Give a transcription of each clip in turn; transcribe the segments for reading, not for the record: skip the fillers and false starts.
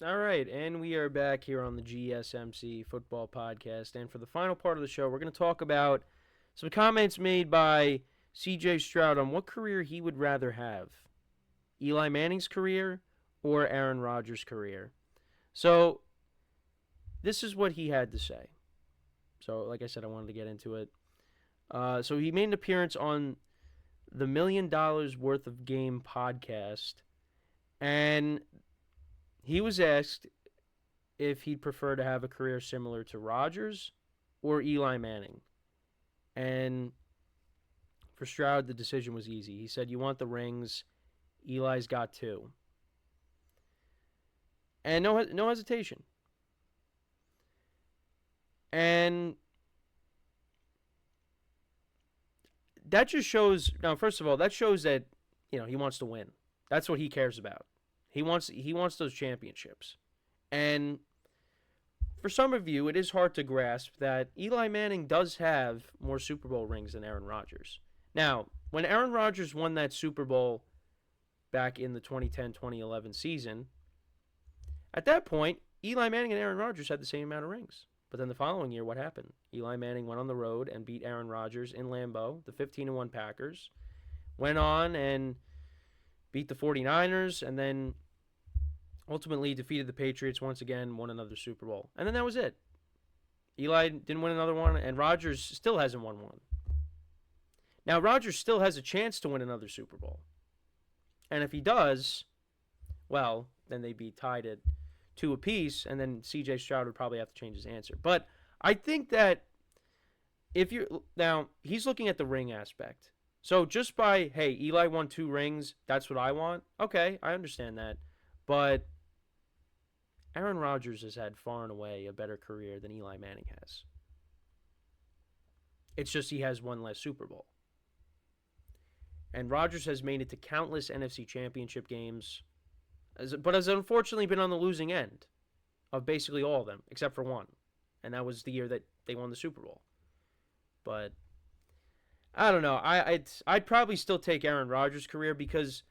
All right, and we are back here on the GSMC Football Podcast. And for the final part of the show, we're going to talk about some comments made by C.J.Stroud on what career he would rather have, Eli Manning's career or Aaron Rodgers' career. So, this is what he had to say. So, like I said, I wanted to get into it. So, he made an appearance on the $1 Million Worth of Game podcast, and he was asked if he'd prefer to have a career similar to Rodgers or Eli Manning. And for Stroud, the decision was easy. He said, "You want the rings. Eli's got two." And no hesitation. And that just shows, now, first of all, that shows that, he wants to win. That's what he cares about. He wants those championships. And for some of you, it is hard to grasp that Eli Manning does have more Super Bowl rings than Aaron Rodgers. Now, when Aaron Rodgers won that Super Bowl back in the 2010-2011 season, at that point, Eli Manning and Aaron Rodgers had the same amount of rings. But then the following year, what happened? Eli Manning went on the road and beat Aaron Rodgers in Lambeau, the 15-1 Packers. Went on and beat the 49ers, and then ultimately defeated the Patriots once again, won another Super Bowl. And then that was it. Eli didn't win another one, and Rodgers still hasn't won one. Now, Rodgers still has a chance to win another Super Bowl. And if he does, well, then they'd be tied at 2 apiece, and then C.J. Stroud would probably have to change his answer. But I think that now, he's looking at the ring aspect. So just by, hey, Eli won 2 rings, that's what I want. Okay, I understand that. But Aaron Rodgers has had far and away a better career than Eli Manning has. It's just he has one less Super Bowl. And Rodgers has made it to countless NFC Championship games, but has unfortunately been on the losing end of basically all of them, except for one. And that was the year that they won the Super Bowl. But I don't know. I'd probably still take Aaron Rodgers' career, because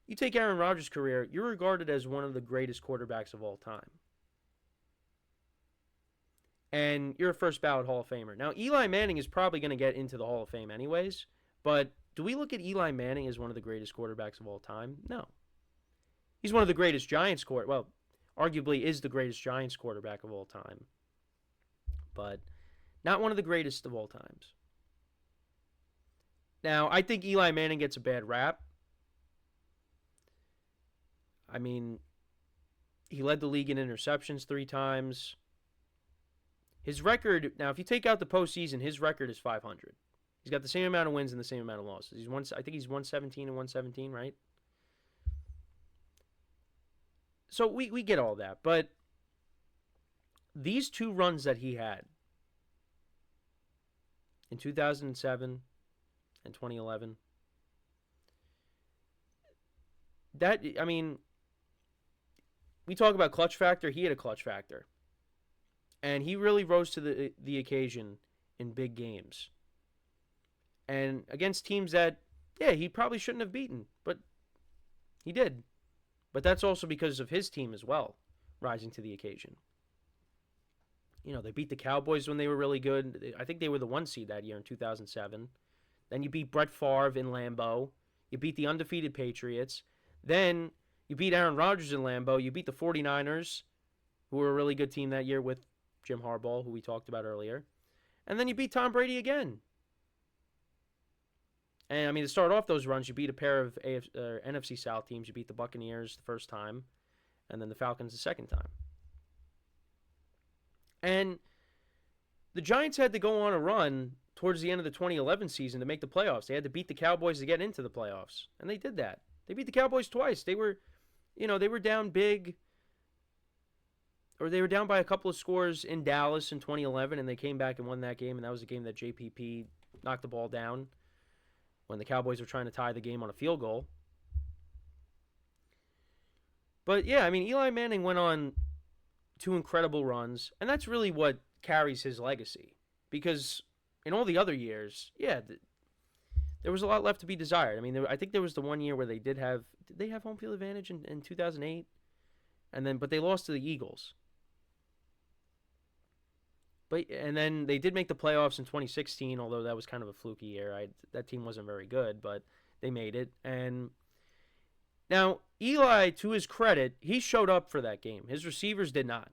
you take Aaron Rodgers' career, you're regarded as one of the greatest quarterbacks of all time. And you're a first ballot Hall of Famer. Now, Eli Manning is probably going to get into the Hall of Fame anyways, but do we look at Eli Manning as one of the greatest quarterbacks of all time? No. He's one of the greatest Giants arguably is the greatest Giants quarterback of all time, but not one of the greatest of all times. Now, I think Eli Manning gets a bad rap. I mean, he led the league in interceptions 3 times. His record, now, if you take out the postseason, his record is 500. He's got the same amount of wins and the same amount of losses. I think he's 117 and 117, right? So we get all that, but these 2 runs that he had in 2007 and 2011, we talk about clutch factor. He had a clutch factor, and he really rose to the occasion in big games, and against teams that, yeah, he probably shouldn't have beaten, but he did. But that's also because of his team as well, rising to the occasion. They beat the Cowboys when they were really good. I think they were the 1 seed that year in 2007. Then you beat Brett Favre in Lambeau. You beat the undefeated Patriots. Then you beat Aaron Rodgers in Lambeau. You beat the 49ers, who were a really good team that year with Jim Harbaugh, who we talked about earlier. And then you beat Tom Brady again. And, to start off those runs, you beat a pair of NFC South teams. You beat the Buccaneers the first time, and then the Falcons the second time. And the Giants had to go on a run towards the end of the 2011 season to make the playoffs. They had to beat the Cowboys to get into the playoffs, and they did that. They beat the Cowboys twice. They were down big, or they were down by a couple of scores in Dallas in 2011, and they came back and won that game, and that was a game that JPP knocked the ball down when the Cowboys were trying to tie the game on a field goal. But yeah, Eli Manning went on 2 incredible runs, and that's really what carries his legacy. Because in all the other years, yeah, there was a lot left to be desired. I think there was the one year where did they have home field advantage in 2008? but they lost to the Eagles. And then they did make the playoffs in 2016, although that was kind of a fluky year. That team wasn't very good, but they made it. And now Eli, to his credit, he showed up for that game. His receivers did not.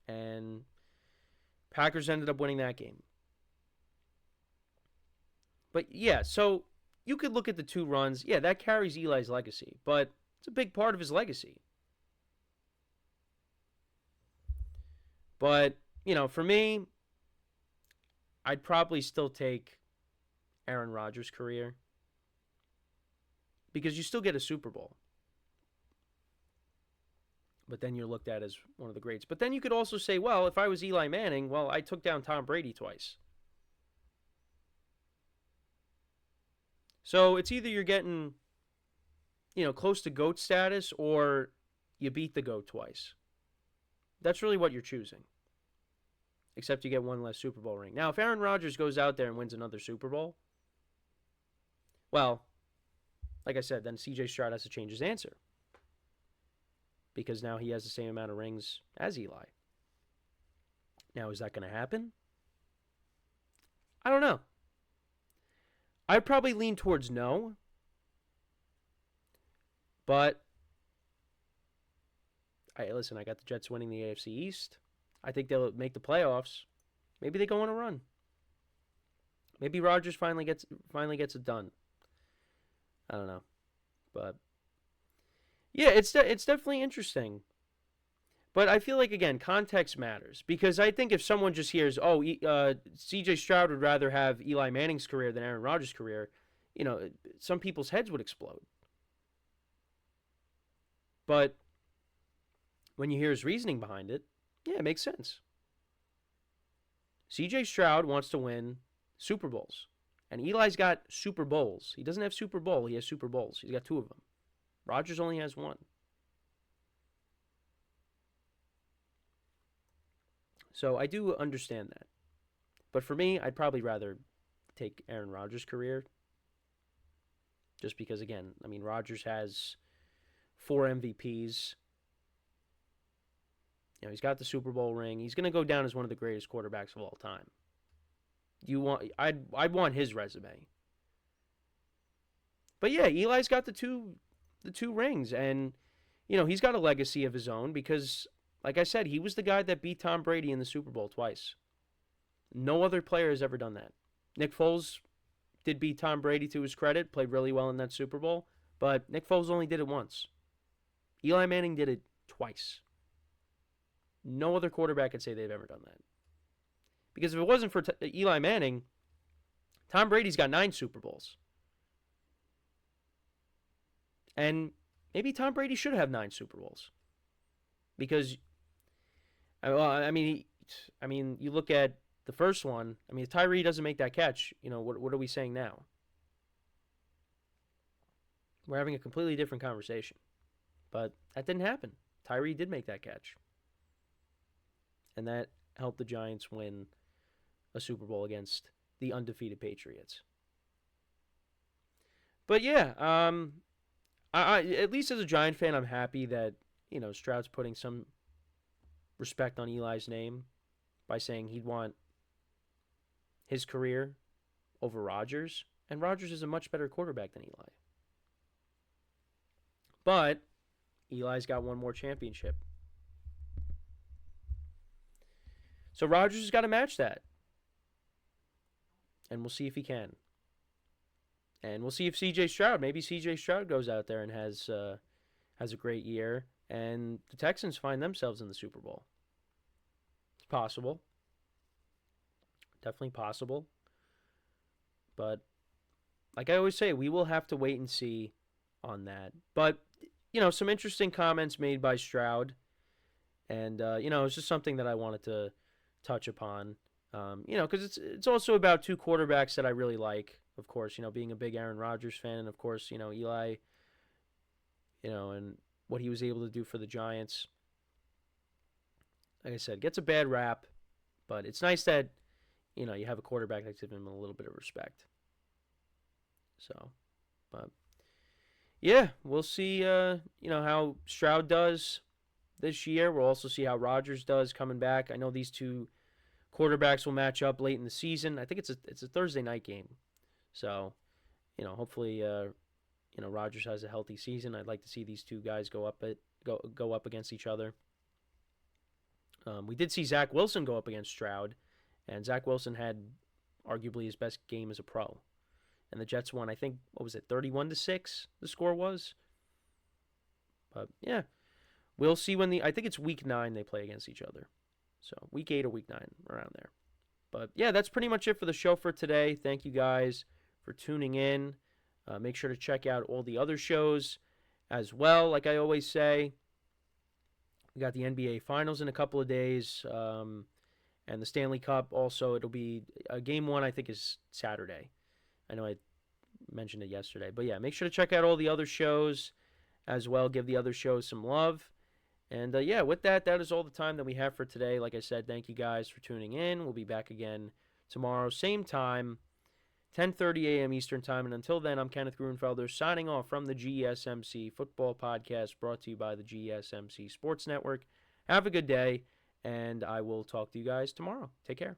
And Packers ended up winning that game. But yeah, so you could look at the 2 runs. Yeah, that carries Eli's legacy, but it's a big part of his legacy. But, for me, I'd probably still take Aaron Rodgers' career because you still get a Super Bowl. But then you're looked at as one of the greats. But then you could also say, well, if I was Eli Manning, well, I took down Tom Brady twice. So it's either you're getting, close to GOAT status or you beat the GOAT twice. That's really what you're choosing. Except you get one less Super Bowl ring. Now, if Aaron Rodgers goes out there and wins another Super Bowl, well, like I said, then C.J.Stroud has to change his answer. Because now he has the same amount of rings as Eli. Now, is that going to happen? I don't know. I'd probably lean towards no. But, I got the Jets winning the AFC East. I think they'll make the playoffs. Maybe they go on a run. Maybe Rodgers finally gets it done. I don't know. But, yeah, it's definitely interesting. But I feel like, again, context matters. Because I think if someone just hears, C.J. Stroud would rather have Eli Manning's career than Aaron Rodgers' career, some people's heads would explode. But when you hear his reasoning behind it, yeah, it makes sense. C.J. Stroud wants to win Super Bowls. And Eli's got Super Bowls. He doesn't have Super Bowl. He has Super Bowls. He's got 2 of them. Rodgers only has 1. So I do understand that. But for me, I'd probably rather take Aaron Rodgers' career. Just because, again, Rodgers has 4 MVPs. He's got the Super Bowl ring. He's going to go down as one of the greatest quarterbacks of all time. I'd want his resume. But yeah, Eli's got the two rings, and he's got a legacy of his own because, like I said, he was the guy that beat Tom Brady in the Super Bowl twice. No other player has ever done that. Nick Foles did beat Tom Brady to his credit, played really well in that Super Bowl, but Nick Foles only did it once. Eli Manning did it twice. No other quarterback could say they've ever done that. Because if it wasn't for Eli Manning, Tom Brady's got 9 Super Bowls. And maybe Tom Brady should have 9 Super Bowls. Because, you look at the first one. If Tyree doesn't make that catch, what are we saying now? We're having a completely different conversation. But that didn't happen. Tyree did make that catch. And that helped the Giants win a Super Bowl against the undefeated Patriots. But yeah, I at least as a Giant fan, I'm happy that Stroud's putting some respect on Eli's name by saying he'd want his career over Rodgers, and Rodgers is a much better quarterback than Eli. But Eli's got 1 more championship. So Rodgers has got to match that. And we'll see if he can. And we'll see if maybe C.J. Stroud goes out there and has a great year, and the Texans find themselves in the Super Bowl. It's possible. Definitely possible. But like I always say, we will have to wait and see on that. But, some interesting comments made by Stroud. And, it's just something that I wanted to touch upon. Because it's also about 2 quarterbacks that I really like. Of course, being a big Aaron Rodgers fan, and of course, Eli, and what he was able to do for the Giants. Like I said, gets a bad rap, but it's nice that, you have a quarterback that's given him a little bit of respect. So, but, yeah, we'll see. How Stroud does this year. We'll also see how Rodgers does coming back. I know these two quarterbacks will match up late in the season. I think it's a Thursday night game, so hopefully Rodgers has a healthy season. I'd like to see these two guys go up against each other. We did see Zach Wilson go up against Stroud, and Zach Wilson had arguably his best game as a pro. And the Jets won, I think, what was it, 31-6? The score was. But yeah, we'll see I think it's week 9 they play against each other. So week 8 or week 9, around there. But yeah, that's pretty much it for the show for today. Thank you guys for tuning in. Make sure to check out all the other shows as well. Like I always say, we got the NBA Finals in a couple of days, and the Stanley Cup also. It'll be game 1, I think, is Saturday. I know I mentioned it yesterday. But yeah, make sure to check out all the other shows as well. Give the other shows some love. And yeah, with that is all the time that we have for today. Like I said, thank you guys for tuning in. We'll be back again tomorrow, same time, 10:30 a.m. Eastern Time. And until then, I'm Kenneth Grunfelder signing off from the GSMC Football Podcast, brought to you by the GSMC Sports Network. Have a good day, and I will talk to you guys tomorrow. Take care.